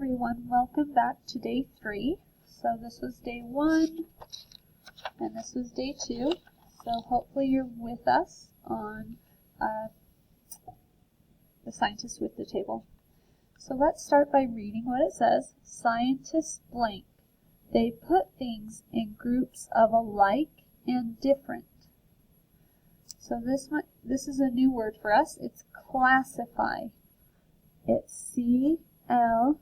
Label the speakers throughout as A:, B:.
A: everyone, welcome back to day 3. So this was day 1 and this was day 2. So hopefully you're with us on the Scientists with the Table. So let's start by reading what it says. Scientists blank. They put things in groups of alike and different. So this is a new word for us. It's classify. It's C-L-A-S-S-I-F-Y.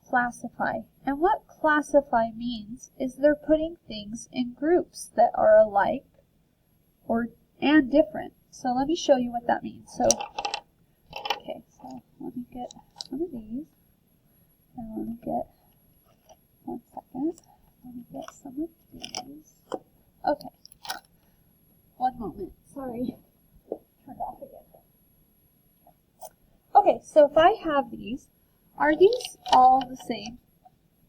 A: Classify. And what classify means is they're putting things in groups that are alike and different. So let me show you what that means. So let me get some of these. And let me get, one second, let me get some of these. Okay, one moment, sorry, turned off again. Okay, so if I have these, are these all the same?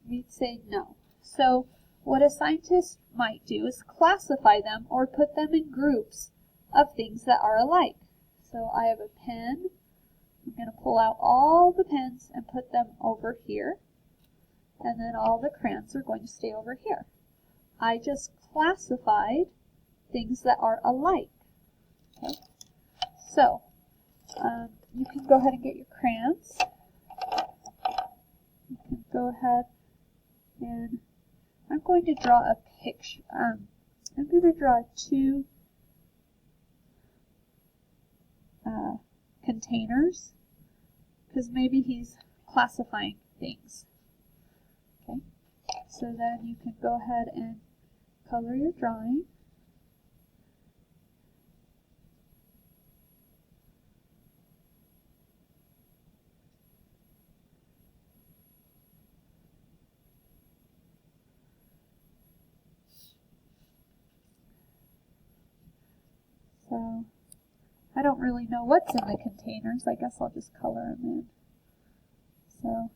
A: We'd say no. So what a scientist might do is classify them or put them in groups of things that are alike. So I have a pen. I'm going to pull out all the pens and put them over here. And then all the crayons are going to stay over here. I just classified things that are alike. Okay. So you can go ahead and get your crayons. You can go ahead and I'm going to draw a picture. I'm going to draw 2 containers because maybe he's classifying things. Okay, so then you can go ahead and color your drawing. So I don't really know what's in the containers. I guess I'll just color them in. So,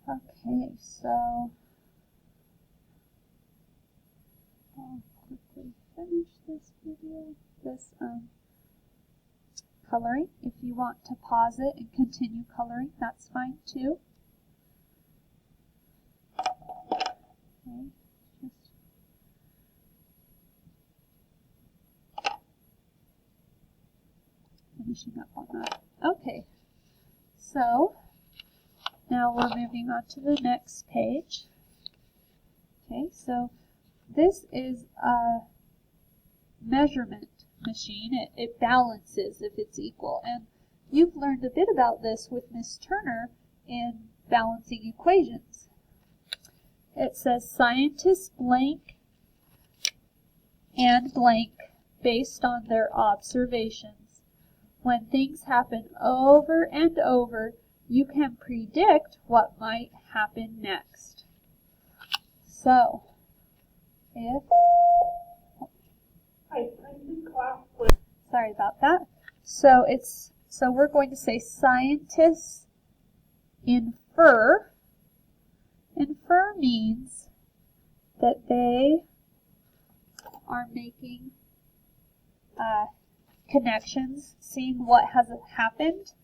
A: okay, so I'll quickly finish this video, coloring. If you want to pause it and continue coloring, that's fine too. Okay, just finishing up on that. Okay, so now we're moving on to the next page. Okay, so this is a measurement machine. It balances if it's equal. And you've learned a bit about this with Miss Turner in balancing equations. It says scientists blank and blank based on their observations. When things happen over and over, you can predict what might happen next. So, sorry about that. So we're going to say scientists infer. Infer means that they are making connections, seeing what has happened.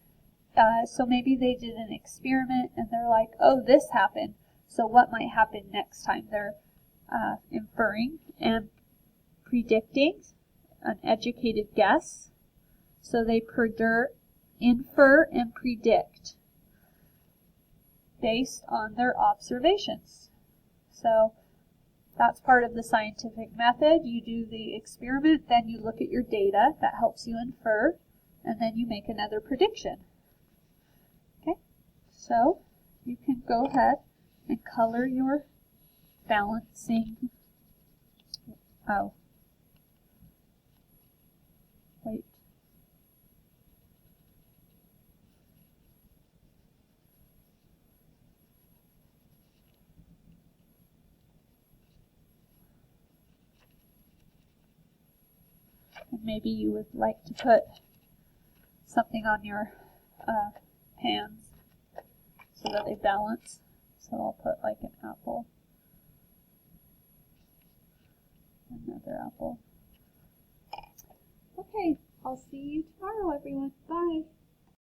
A: So maybe they did an experiment and they're like, oh, this happened. So what might happen next time? They're inferring and predicting, an educated guess. So they infer and predict based on their observations. So that's part of the scientific method. You do the experiment, then you look at your data. That helps you infer, and then you make another prediction. Okay, so you can go ahead and color your balancing. Oh, wait. And maybe you would like to put something on your hands so that they balance. So I'll put like an apple, another apple. Okay, I'll see you tomorrow, everyone. Bye.